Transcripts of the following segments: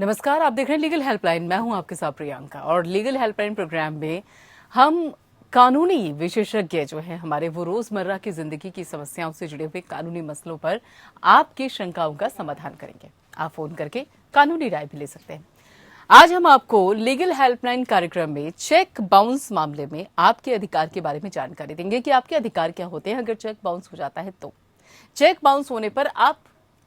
नमस्कार, आप देख रहे हैं लीगल हेल्पलाइन। मैं हूं आपके साथ प्रियंका और लीगल हेल्पलाइन प्रोग्राम में हम कानूनी विशेषज्ञ जो हैं हमारे, वो रोजमर्रा की जिंदगी की समस्याओं से जुड़े हुए कानूनी मसलों पर आपकी शंकाओं का समाधान करेंगे। आप फोन करके कानूनी राय भी ले सकते हैं। आज हम आपको लीगल हेल्पलाइन कार्यक्रम में चेक बाउंस मामले में आपके अधिकार के बारे में जानकारी देंगे कि आपके अधिकार क्या होते हैं अगर चेक बाउंस हो जाता है तो चेक बाउंस होने पर आप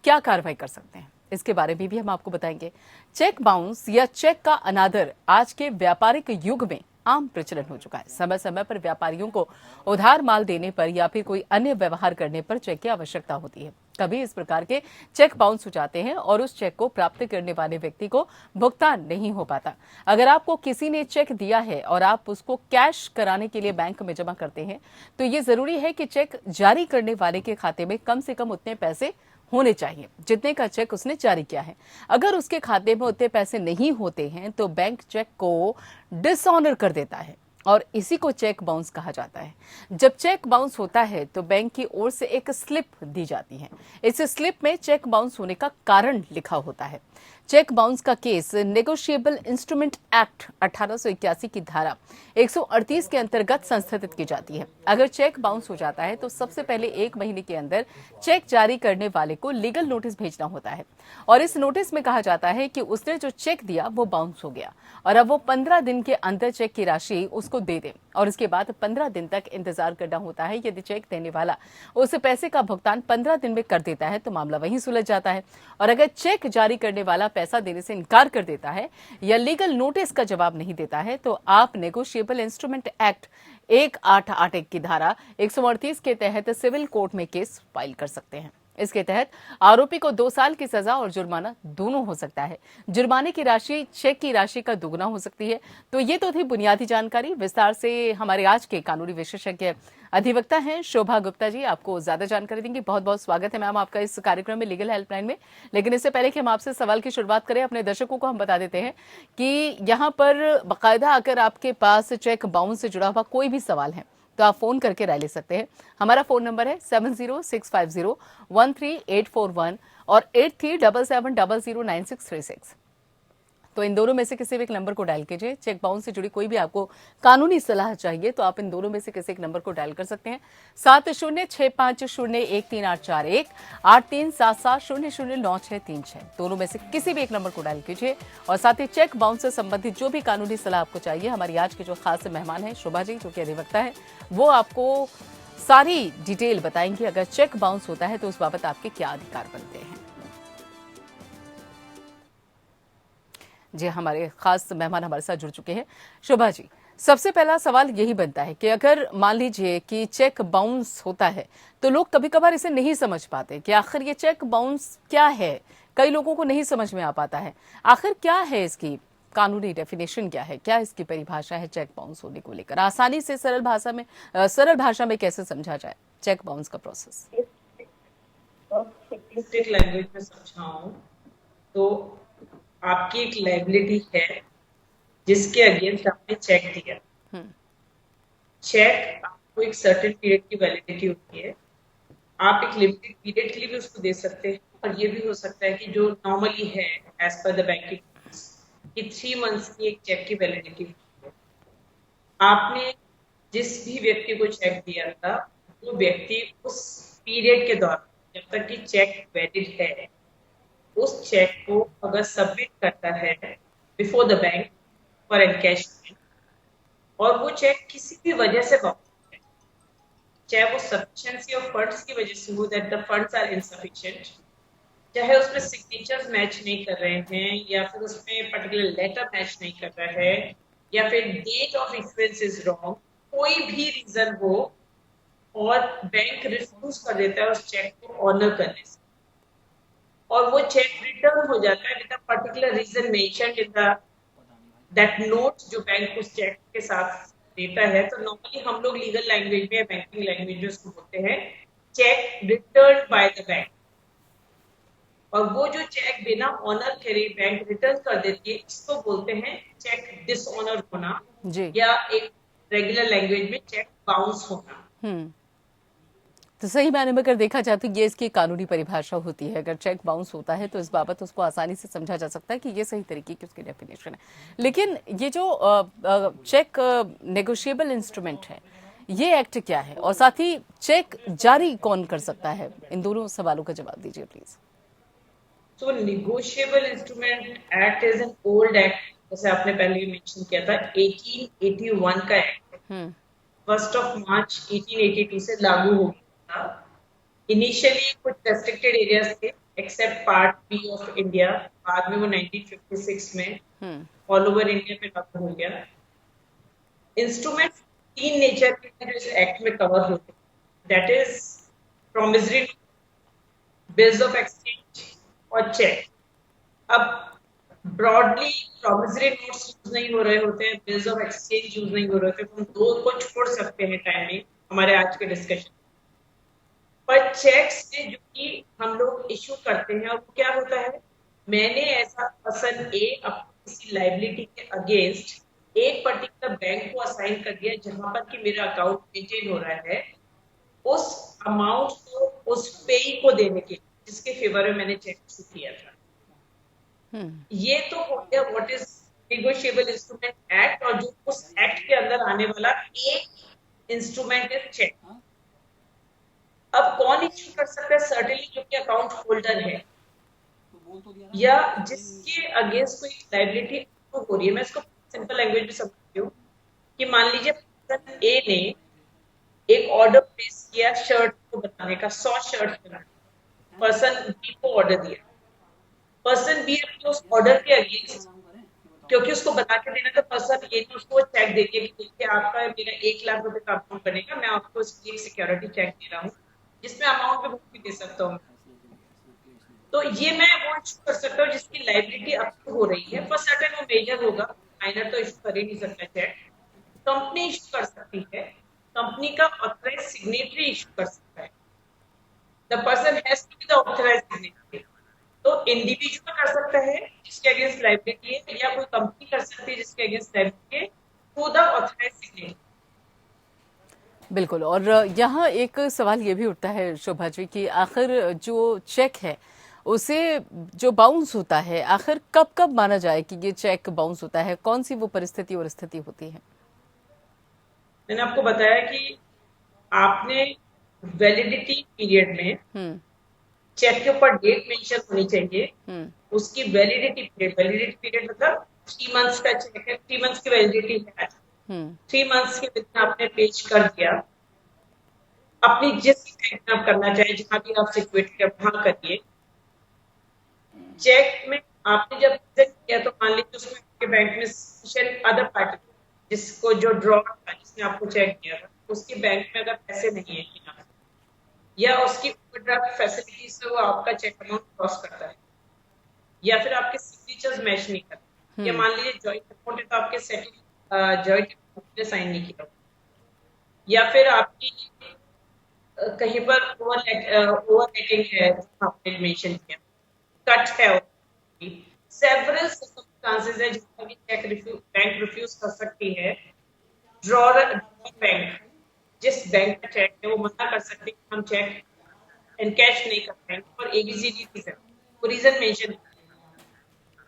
क्या कार्रवाई कर सकते हैं, इसके बारे में भी हम आपको बताएंगे। चेक बाउंस या चेक का अनादर आज के व्यापारिक युग में आम प्रचलन हो चुका है। समय समय पर व्यापारियों को उधार माल देने पर या फिर कोई अन्य व्यवहार करने पर चेक की आवश्यकता होती है। कभी इस प्रकार के चेक बाउंस हो जाते हैं और उस चेक को प्राप्त करने वाले व्यक्ति को भुगतान नहीं हो पाता। अगर आपको किसी ने चेक दिया है और आप उसको कैश कराने के लिए बैंक में जमा करते हैं तो ये जरूरी है कि चेक जारी करने वाले के खाते में कम से कम उतने पैसे होने चाहिए जितने का चेक उसने जारी किया है। अगर उसके खाते में उतने पैसे नहीं होते हैं तो बैंक चेक को डिसऑनर कर देता है और इसी को चेक बाउंस कहा जाता है। जब चेक बाउंस होता है तो बैंक की ओर से एक स्लिप दी जाती है। इस स्लिप में चेक बाउंस होने का कारण लिखा होता है। चेक बाउंस का केस नेगोशिएबल इंस्ट्रूमेंट एक्ट 1881 की धारा 138 के अंतर्गत संस्थापित की जाती है। अगर चेक बाउंस हो जाता है तो सबसे पहले 1 महीने के अंदर चेक जारी करने वाले को लीगल नोटिस भेजना होता है और इस नोटिस में कहा जाता है कि उसने जो चेक दिया वो बाउंस हो गया और अब वो 15 दिन के अंदर चेक की राशि उसको दे दे और इसके बाद 15 दिन तक इंतजार करना होता है। यदि चेक देने वाला उस पैसे का भुगतान 15 दिन में कर देता है तो मामला वहीं सुलझ जाता है और अगर चेक जारी करने वाला पैसा देने से इनकार कर देता है या लीगल नोटिस का जवाब नहीं देता है तो आप नेगोशिएबल इंस्ट्रूमेंट एक्ट 1881 की धारा 138 के तहत सिविल कोर्ट में केस फाइल कर सकते हैं। इसके तहत आरोपी को 2 साल की सजा और जुर्माना दोनों हो सकता है। जुर्माने की राशि चेक की राशि का दुगना हो सकती है। तो ये तो थी बुनियादी जानकारी। विस्तार से हमारे आज के कानूनी विशेषज्ञ अधिवक्ता हैं शोभा गुप्ता जी, आपको ज्यादा जानकारी देंगे। बहुत बहुत स्वागत है मैम आपका इस कार्यक्रम में लीगल हेल्पलाइन में। लेकिन इससे पहले कि हम आपसे सवाल की शुरुआत करें, अपने दर्शकों को हम बता देते हैं कि यहाँ पर बाकायदा अगर आपके पास चेक बाउंस से जुड़ा हुआ कोई भी सवाल है तो आप फोन करके राय ले सकते हैं। हमारा फोन नंबर है 7065013841 और 8377009636। तो इन दोनों में से किसी भी एक नंबर को डायल कीजिए। चेक बाउंस से जुड़ी कोई भी आपको कानूनी सलाह चाहिए तो आप इन दोनों में से किसी एक नंबर को डायल कर सकते हैं। 7065013841, 8377009636। दोनों में से किसी भी एक नंबर को डायल कीजिए और साथ ही चेक बाउंस से संबंधित जो भी कानूनी सलाह आपको चाहिए, हमारी आज के जो खास मेहमान है शोभा जी जो कि अधिवक्ता है, वो आपको सारी डिटेल बताएंगे। अगर चेक बाउंस होता है तो उस बाबत आपके क्या अधिकार बनते हैं। जी, हमारे खास मेहमान हमारे साथ जुड़ चुके हैं। शोभा जी, सबसे पहला सवाल यही बनता है कि अगर मान लीजिए कि चेक बाउंस होता है तो लोग कभी कभार इसे नहीं समझ पाते कि आखिर ये चेक बाउंस क्या है। कई लोगों को नहीं समझ में आ पाता है आखिर क्या है इसकी कानूनी डेफिनेशन, क्या है, क्या इसकी परिभाषा है चेक बाउंस होने को लेकर। आसानी से सरल भाषा में कैसे समझा जाए चेक बाउंस का प्रोसेस। लैंग्वेज में समझाऊं तो आपकी एक लायबिलिटी है जिसके अगेंस्ट आपने चेक दिया। चेक आपको एक सर्टेन पीरियड की वैलिडिटी होती है। आप एक लिमिटेड पीरियड के लिए भी उसको दे सकते हैं और ये भी हो सकता है कि जो नॉर्मली है एज पर द बैंकिंग कि 3 मंथ्स की एक चेक की वैलिडिटी होती है। आपने जिस भी व्यक्ति को चेक दिया था वो व्यक्ति उस पीरियड के दौरान जब तक कि चेक वैलिड है उस चेक को अगर सबमिट करता है before the bank for encashment और वो चेक किसी भी वजह से बाउंस है, चाहे वो सफिशिएंसी ऑफ फंड्स की वजह से हो that the funds are insufficient, चाहे उसमें सिग्नेचर्स मैच नहीं कर रहे हैं या फिर उसमें पर्टिकुलर लेटर मैच नहीं कर रहा है या फिर date of issuance is wrong, कोई भी रीजन हो और बैंक रिफ्यूज कर देता है उस चेक को ऑनर करने से और वो चेक रिटर्न हो जाता है with a particular reason mentioned in the that note जो बैंक उस चेक के साथ देता है। तो नॉर्मली हम लोग लीगल लैंग्वेज में बैंकिंग लैंग्वेज में उसको बोलते हैं cheque return by the bank. और वो जो चेक बिना ऑनर करे बैंक रिटर्न कर देती है इसको बोलते हैं चेक डिसऑनर होना जी। या एक रेगुलर लैंग्वेज में चेक बाउंस होना। तो सही मायने में अगर देखा जाए तो ये इसकी कानूनी परिभाषा होती है। अगर चेक बाउंस होता है तो इस बाबत उसको आसानी से समझा जा सकता है कि ये सही तरीके की उसकी डेफिनेशन है। लेकिन ये जो चेक नेगोशिएबल इंस्ट्रूमेंट है, ये एक्ट क्या है और साथ ही चेक जारी कौन कर सकता है? इन दोनों सवालों का जवाब दीजिए please. So negotiable instrument act is an old act, जैसे आपने पहले भी मेंशन किया था, 1881 का एक्ट, 1 मार्च 1882 से लागू हो गया था। इनिशियली कुछ रेस्ट्रिक्टेड एरियाज थे except part B of India, बाद में वो 1956 में ऑल ओवर इंडिया पे लागू हो गया। इंस्ट्रूमेंट 3 नेचर के जो इस एक्ट में कवर होते हैं, that is promissory, bills of exchange और चेक। अब ब्रॉडली प्रॉमिसरी नोट्स यूज नहीं हो रहे होते हैं, बिल्स ऑफ एक्सचेंज यूज नहीं हो रहे होते, तो हम दो को छोड़ सकते हैं टाइमिंग हमारे आज के डिस्कशन। पर चेक्स में जो कि हम लोग इश्यू करते हैं, और वो क्या होता है, मैंने ऐसा पर्सन ए अपनी किसी लाइबिलिटी के अगेंस्ट एक पर्टिकुलर बैंक को असाइन कर दिया जहां पर कि मेरा अकाउंट मेंटेन हो रहा है, उस अमाउंट को उस पेई को देने के जिसके फेवर में मैंने चेक इशू किया था। ये तो हो गया what is negotiable instrument act, और जो उस एक्ट के अंदर आने वाला एक इंस्ट्रूमेंट है चेक। अब कौन इश्यू कर सकता है? सर्टेनली जो कि अकाउंट होल्डर है या जिसके अगेंस्ट कोई लाइबिलिटी हो रही है। मैं इसको सिंपल लैंग्वेज में समझती हूँ कि मान लीजिए पर्सन ए ने एक ऑर्डर प्लेस किया शर्ट को बनाने का, 100 शर्ट बनाने, पर्सन बी को ऑर्डर दिया। पर्सन बी अपने उस ऑर्डर के अगेंस्ट, क्योंकि उसको बना के देना था, पर्सन ए ने उसको चेक दे दिया कि देखिए आपका मेरा 1 लाख रुपए का अमाउंट बनेगा, मैं आपको इसकी एक सिक्योरिटी चेक दे रहा हूँ जिसमें अमाउंट पे बुक भी दे सकता हूँ। तो ये मैं वो इशू कर सकता हूँ जिसकी लाइबिलिटी अप हो रही है। फॉर सर्टेन वो मेजर होगा, माइनर तो इशू कर ही नहीं सकता चेक। कंपनी इशू कर सकती है, कंपनी का ऑथराइज सिग्नेटरी इशू कर सकता है। The person has to be the authorise signatory. तो इंडिविजुअल कर सकता है जिसके अगेंस्ट लाइबिलिटी है, या कोई कंपनी कर सकती है जिसके अगेंस्ट लाइबिलिटी है, थ्रू द ऑथराइज सिग्नेटरी। बिल्कुल। और यहाँ एक सवाल ये भी उठता है शोभा जी कि आखिर जो चेक है उसे जो बाउंस होता है, आखिर कब कब माना जाए कि ये चेक बाउंस होता है? कौन सी वो परिस्थिति और स्थिति होती है? मैंने आपको बताया कि आपने वैलिडिटी पीरियड में चेक के ऊपर डेट मेंशन होनी चाहिए, उसकी वैलिडिटी पीरियड मतलब 3 मंथ्स का चेक है, 3 मंथ्स की वैलिडिटी है, 3 मंथ्स के बीच आपने पेश कर दिया अपनी जिस बैंक में आप करना चाहे, जहां भी आप सिक्योरिटी है वहां करिए। चेक में आपने जब प्रेजेंट किया तो मान लीजिए उसमें आपके बैंक में अदर पार्टी जिसको जो ड्रॉ था, जिसने आपको चेक किया था, उसके बैंक में अगर पैसे नहीं है या उसकी ओवरड्राफ्ट फैसिलिटी से वो आपका चेक अमाउंट क्रॉस करता है, या फिर आपके सिग्नेचर्स मैच नहीं करते, या मान लीजिए जॉइंट अकाउंट है तो आपके सेटिंग जॉइंट अकाउंट ने साइन नहीं किया, या फिर आपकी कहीं पर ओवरलेटिंग है आपने मेंशन किया, कट है, सेवरल सर्कमस्टांसेस है जहां भी चेक बैंक रिफ्यूज कर सकती है। ड्रॉर बैंक, जिस बैंक का चेक है वो मना कर सकते हैं हम चेक एनकैश नहीं करते हैं, और एबीसीडी रीजन, वो रीजन मेंशन।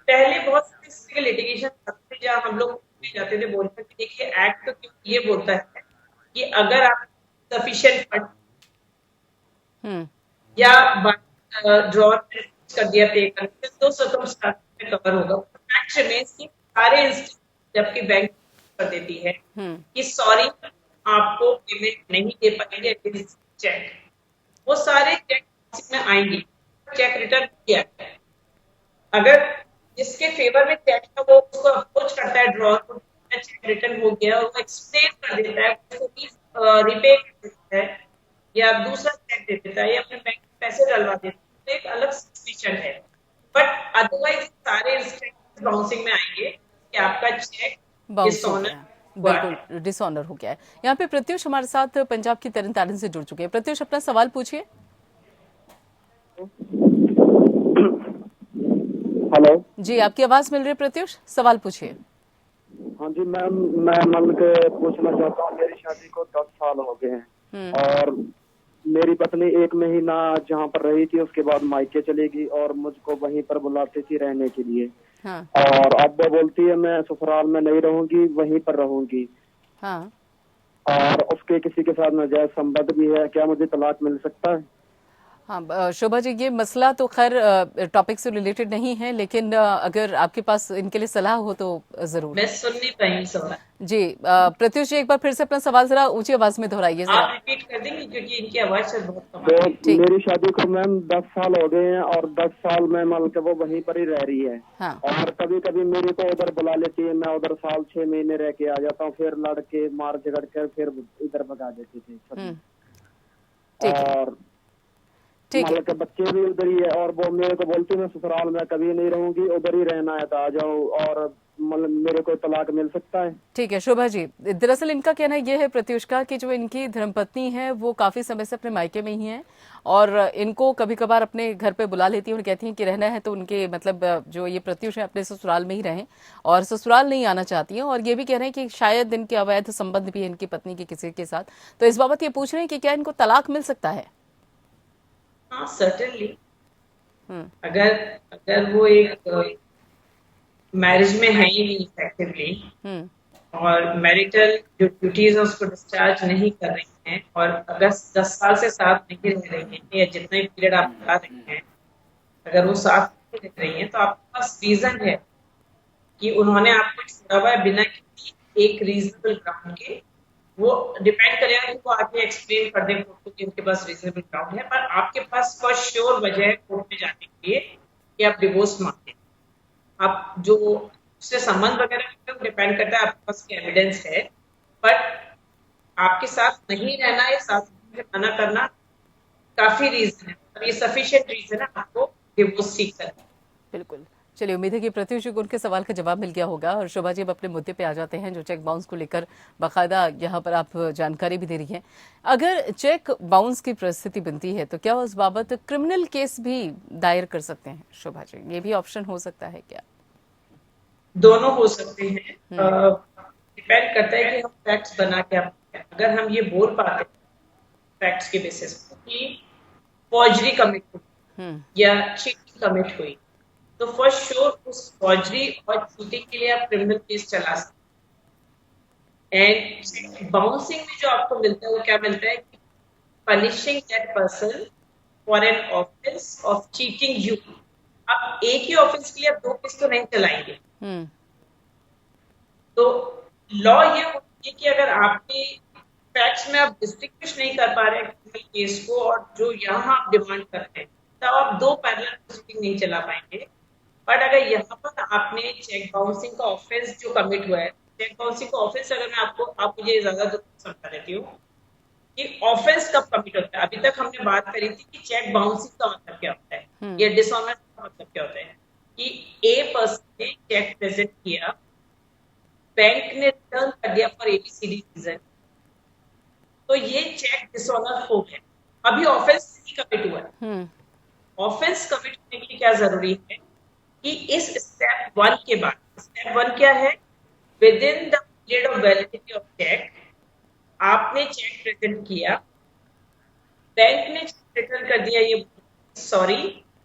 पहले बहुत सारे लिटिगेशन जहां हम लोग जाते थे बोलते थे देखिए एक्ट तो ये बोलता है कि अगर आप सफिशिएंट फंड या ड्रॉर कर दिया पे करके तो सर्कमस्टांस में कवर होगा। फैक्ट रिमेंस कि सारे इंस्टेंस जबकि बैंक कर देती है कि सॉरी आपको पेमेंट नहीं दे पाएंगे अगेंस्ट चेक, वो सारे चेक में आएंगे, चेक रिटर्न किया है। अगर जिसके फेवर में चेक था वो उसको अप्रोच करता है ड्रॉर को, चेक रिटर्न हो गया, और वो एक्सप्लेन कर देता है उसको कि रिपे कर देता है या दूसरा चेक दे देता है या अपने बैंक में पैसे डलवा देता है, तो एक अलग सिचुएशन है। बट अदरवाइज सारे इंस्टेंस बाउंसिंग में आएंगे कि आपका चेक डिसऑनर, बिल्कुल डिसऑनर हो गया है। यहाँ पे प्रत्युष हमारे साथ पंजाब की तरन तारण से जुड़ चुके हैं। प्रत्युष अपना सवाल पूछिए। हेलो जी, आपकी आवाज मिल रही है प्रत्युष, सवाल पूछिए। हाँ जी मैम, मैं मतलब के पूछना चाहता हूँ, मेरी शादी को 10 साल हो गए हैं और मेरी पत्नी 1 महीना जहाँ पर रही थी उसके बाद मायके चलेगी और मुझको वहीं पर बुलाती थी रहने के लिए। हाँ। और अब वो बोलती है मैं ससुराल में नहीं रहूंगी, वहीं पर रहूंगी। हाँ। और उसके किसी के साथ नाजायज संबंध भी है, क्या मुझे तलाक मिल सकता है? हाँ, शोभा जी, ये मसला तो खैर टॉपिक से रिलेटेड नहीं है, लेकिन अगर आपके पास इनके लिए सलाह हो तो जरूर। मैं सुन नहीं पाई सवाल। जी, प्रत्युष जी, एक बार फिर से अपना सवाल जरा ऊंची आवाज में दोहराइए जरा। आप रिपीट कर देंगे क्योंकि इनकी आवाज से बहुत कम आ तो रही है। ठीक। मेरी शादी को मैम 10 साल हो गए हैं और 10 साल में मान के वो वहीं पर ही रह रही है। हाँ। और कभी कभी मेरे को उधर बुला लेती है, मैं उधर साल 6 महीने रह के आ जाता हूँ, फिर लड़के मार झगड़ कर फिर इधर भगा देते थे कभी। ठीक है। और ठीक है। मतलब के बच्चे भी उधर ही है और वो मेरे को बोलती है मैं ससुराल में कभी नहीं रहूंगी, उधर ही रहना है तो आ जाओ, और मतलब मेरे को तलाक मिल सकता है? ठीक है शोभा जी, दरअसल इनका कहना यह है प्रत्युष का कि जो इनकी धर्मपत्नी है वो काफी समय से अपने मायके में ही है और इनको कभी कभार अपने घर पे बुला लेती है और कहती हैं कि रहना है तो उनके मतलब जो ये प्रत्युष है अपने ससुराल में ही रहें और ससुराल नहीं आना चाहती हैं। और ये भी कह रहे हैं कि शायद इनके अवैध संबंध भी है इनकी पत्नी के किसी के साथ। तो इस बाबत ये पूछ रहे हैं कि क्या इनको तलाक मिल सकता है? हाँ, सर्टेनली। अगर अगर वो एक मैरिज में है ही नहीं इफेक्टिवली और मैरिटल जो ड्यूटीज है उसको डिस्चार्ज नहीं कर रही हैं और अगर 10 साल से साथ नहीं रह रही हैं या जितना भी पीरियड आप बता रहे हैं, अगर वो साथ नहीं रह रही हैं तो आपके पास रीजन है कि उन्होंने आपको छोड़ा हुआ है बिना किसी एक रीजनेबल ग्राउंड के। वो डिपेंड करेगा कि वो आगे एक्सप्लेन कर दें कोर्ट को कि उनके पास रीजनेबल ग्राउंड है, पर आपके पास फॉर श्योर वजह है कोर्ट में जाने के लिए कि आप डिवोर्स मांगे। आप जो उससे संबंध वगैरह डिपेंड करता है आपके पास क्या एविडेंस है, बट आपके साथ नहीं रहना या साथ में मना करना काफी रीजन है, ये सफिशिएंट रीजन है आपको डिवोर्स सीख करना। बिल्कुल। चलिए, उम्मीद है कि प्रत्युष जी को उनके सवाल का जवाब मिल गया होगा। और शोभा जी अब अपने मुद्दे पे आ जाते हैं, जो चेक बाउंस को लेकर बाकायदा यहाँ पर आप जानकारी भी दे रही हैं। अगर चेक बाउंस की परिस्थिति बनती है तो क्या उस बाबत क्रिमिनल केस भी दायर कर सकते हैं शोभा जी? ये भी ऑप्शन हो सकता है क्या? दोनों हो सकते हैं, डिपेंड करता है कि हम फैक्ट्स बना के अगर हम ये बोल पाते फैक्ट्स के बेसिस पर कि फॉर्जरी कमिट हुई या चीटिंग कमिट हुई, तो फॉर श्योर उस फॉर्जरी और चीटिंग के लिए आप क्रिमिनल केस चला सकते हैं। एंड बाउंसिंग में जो आपको मिलता है वो क्या मिलता है कि punishing that person for an offence of cheating you. आप एक ही ऑफेंस के लिए आप 2 केस तो नहीं चलाएंगे। तो लॉ ये होती है कि अगर आपके फैक्ट्स में आप डिस्टिंग्विश नहीं कर पा रहे क्रिमिनल केस को और जो यहाँ आप डिमांड कर रहे हैं, तब आप 2 पैरेलल प्रोसीडिंग नहीं चला पाएंगे। बट अगर यहाँ पर आपने चेक बाउंसिंग का ऑफेंस जो कमिट हुआ है, चेक बाउंसिंग का ऑफेंस अगर मैं आप मुझे ज्यादा समझा देती हूँ कि ऑफेंस कब कमिट होता है। अभी तक हमने बात करी थी कि चेक बाउंसिंग का मतलब क्या होता है या डिसऑनर का मतलब क्या होता है कि ए पर्सन ने चेक प्रेजेंट किया, बैंक ने रिटर्न कर दिया फॉर एबीसीडी रीजन, तो ये चेक डिसऑनर हो गया। अभी ऑफेंस नहीं कमिट हुआ है। ऑफेंस कमिट होने के लिए क्या जरूरी है कि इस स्टेप 1 के बाद, स्टेप 1 क्या है, within the period of validity of cheque आपने चेक प्रेजेंट किया, बैंक ने चेक रिटर्न कर दिया, ये sorry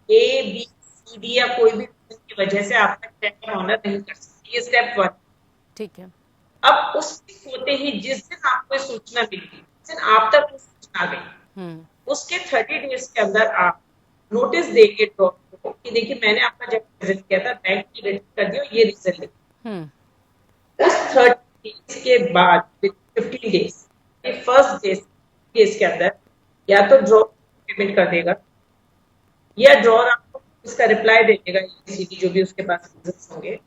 A B C D या कोई भी की वजह से आपका चेक का ऑनर नहीं कर सकती, ये स्टेप 1। ठीक है। अब उसके होते ही जिस दिन आपको सूचना मिली, जिस दिन आप तक सूचना आ गई, उसके 30 डेज के अंदर आप नोटिस देंगे ड्रॉप को कि देखिए मैंने आपका जब प्रेजेंट किया था बैंक ने रिटर्न कर दिया, ये रीजन लिखा। उस 30 डेज के बाद 15 डेज फर्स्ट डेज के अंदर या तो ड्रॉप पेमेंट कर देगा या ड्रॉर आपको इसका रिप्लाई दे देगा, एबीसीडी जो भी उसके पास रीजंस होंगे।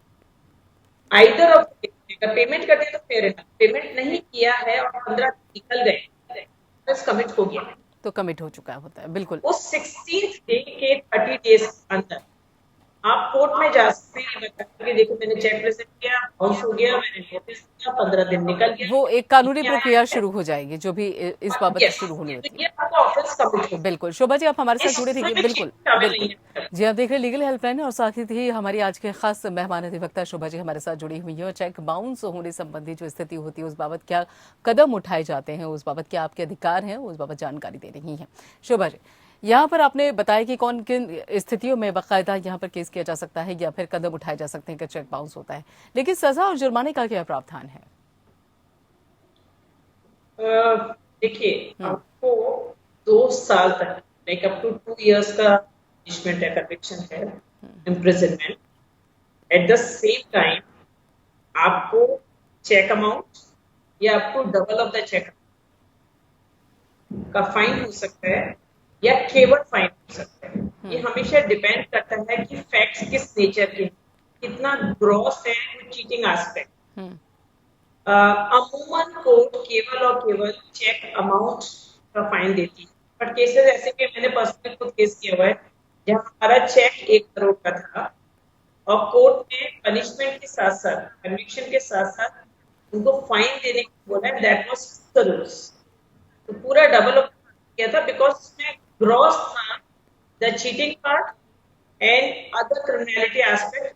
आइदर ऑफ पेमेंट कर दिया तो फेयर इनफ, पेमेंट नहीं किया है और 15 निकल गए, बस कमिट हो गया, तो कमिट हो चुका होता है। बिल्कुल। उस 16th डे के 30 डेज अंदर आप कोर्ट में जा सकते हैं ये बता के, देखो मैंने चेक प्रेजेंट किया, बाउंस हो गया, मैंने नोटिस दिया, 15 दिन निकल गया, वो एक कानूनी क्या प्रक्रिया है। शुरू हो जाएगी जो भी इस बाबत यस, शुरू होनी होती तो है। ये आपका ऑफेंस कमिट हो, बिल्कुल शोभा जी, आप हमारे साथ जुड़े इसमें रहिए। चीटिंग बिल्कुल शामिल बिल्कुल। नहीं है। जी, आप देख रहे हैं लीगल हेल्पलाइन और साथ ही हमारी आज के खास मेहमान अधिवक्ता शोभा जी हमारे साथ जुड़ी हुई है और चेक बाउंस होने संबंधी जो स्थिति होती है उस बाबत क्या कदम उठाए जाते हैं, उस बाबत क्या आपके अधिकार हैं, उस बाबत जानकारी दे रही हैं। शोभा जी, यहाँ पर आपने बताया कि कौन किन स्थितियों में बाकायदा यहाँ पर केस किया जा सकता है या फिर कदम उठाए जा सकते हैं कि चेक बाउंस होता है, लेकिन सजा और जुर्माने का क्या प्रावधान है? देखिए, हम्म। आपको 2 साल तक, लाइक अप टू 2 इयर्स का पनिशमेंट है, कन्विक्शन है, imprisonment. At the same time आपको चेक अमाउंट या आपको डबल ऑफ द चेक का फाइन हो सकता है या केवल फाइन हो सकता है। ये हमेशा डिपेंड करता है कि फैक्ट्स किस नेचर के हैं, कितना ग्रॉस है वो चीटिंग एस्पेक्ट। हम्म। अमूमन कोर्ट केवल और केवल चेक अमाउंट का फाइन देती है, बट केसेस ऐसे कि मैंने पर्सनली खुद केस किया हुआ है जहां हमारा चेक 1 करोड़ का था और कोर्ट ने पनिशमेंट के साथ साथ, कन्विक्शन के साथ साथ उनको फाइन देने को बोला है। दैट वाज करोर्स, तो पूरा डबल किया था बिकॉज उसमें ग्रॉस था the cheating part and other criminality aspect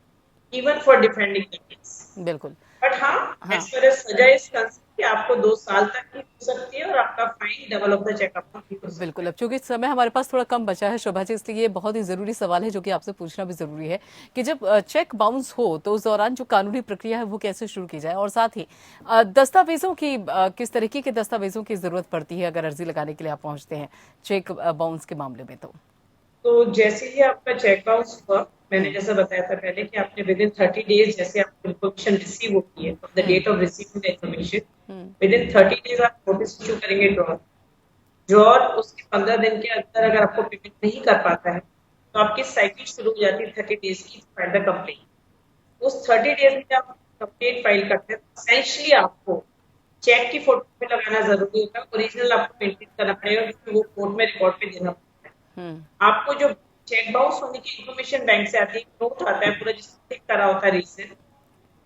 even for defending the case. बिल्कुल। बट हाँ, हाँ, एज पर सजा इस कंसेप्ट कि आपको 2 साल तक की हो सकती है और आपका fine double of the checkup भी हो सकता बिल्कुल। है। अब चूंकि समय हमारे पास थोड़ा कम बचा है शोभा जी, इसलिए ये बहुत ही जरूरी सवाल है जो कि आपसे पूछना भी जरूरी है कि जब चेक बाउंस हो तो उस दौरान जो कानूनी प्रक्रिया है वो कैसे शुरू की जाए, और साथ ही दस्तावेजों की किस तरीके के दस्तावेजों की जरूरत पड़ती है अगर अर्जी लगाने के लिए आप पहुंचते हैं चेक बाउंस के मामले में? तो जैसे ही आपका चेक बाउंस हुआ, मैंने जैसा बताया था पहले कि आपने विद इन 30 डेज जैसे आपको इन्फॉर्मेशन रिसीव होती है, from the date of receiving the information, within 30 days आप नोटिस इशू करेंगे ड्रॉर उसके 15 दिन के अंदर अगर आपको पेमेंट नहीं कर पाता है तो आपकी साइकिल शुरू हो जाती है 30 डेज की, फाइल द कंप्लेंट। उस 30 डेज में जब कंप्लेंट फाइल करते हैं एसेंशियली आपको चेक की फोटो पे लगाना जरूरी होता है, ओरिजिनल आपको मेंटेन करना पड़ेगा क्योंकि वो कोर्ट में रिकॉर्ड पे देना पड़ता है। आपको जो चेक बाउंस होने की इन्फॉर्मेशन बैंक से आती है, नोट आता है पूरा जिसमें टिक करा होता है रीजन,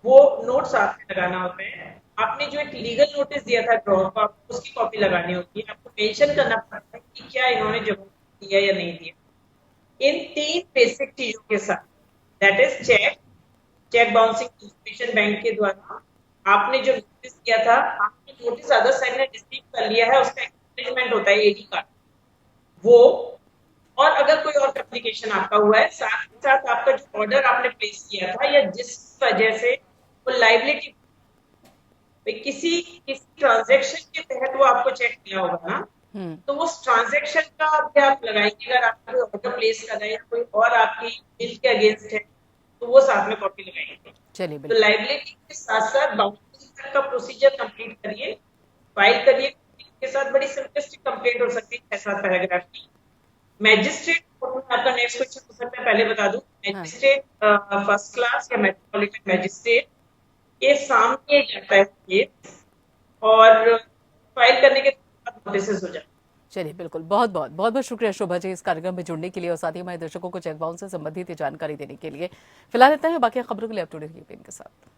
वो नोट साथ में लगाना होता है। आपने जो एक लीगल नोटिस दिया था ड्रॉर को, आपको उसकी कॉपी लगानी होती है। आपको मेंशन करना पड़ता है कि क्या इन्होंने जवाब दिया या नहीं दिया। इन 3 बेसिक चीजों के साथ, that is cheque bouncing information bank के द्वारा आपने जो नोटिस दिया था, आपने नोटिस अदर साइड ने रिसीव कर लिया है, उसका एक्नॉलेजमेंट होता है एडी कार्ड वो, और अगर कोई और एप्लीकेशन आपका हुआ है, साथ ही साथ आपका जो ऑर्डर आपने प्लेस किया था या जिस वजह से वो लाइबिलिटी किसी ट्रांजैक्शन के तहत वो आपको चेक मिला होगा ना, तो उस ट्रांजैक्शन का भी आप लगाएंगे। अगर आप कोई ऑर्डर प्लेस कर रहे हैं कोई और आपकी बिल के अगेंस्ट है तो वो साथ में कॉपी लगाएंगे। चलिए तो बिल्कुल। लाइबिलिटी के साथ साथ बाउंसिंग तक का प्रोसीजर कंप्लीट करिए, फाइल करिए के साथ। बड़ी सिंपलिस्टिक कंप्लेंट हो सकती है 6-7 पैराग्राफ की। मैजिस्ट्रेट आपका नेक्स्ट क्वेश्चन हो सकता है, पहले बता दूं, मैजिस्ट्रेट फर्स्ट क्लास या मेट्रोपॉलिटन मैजिस्ट्रेट के सामने जाता है केस और फाइल करने के बाद नोटिस हो जाता है। चलिए बिल्कुल, बहुत बहुत शुक्रिया शोभा जी इस कार्यक्रम में जुड़ने के लिए और साथ ही हमारे दर्शकों को चेक बाउंस से संबंधित जानकारी देने के लिए। फिलहाल इतना ही, बाकी खबरों के लिए आप जुड़े रहिए पेन के साथ।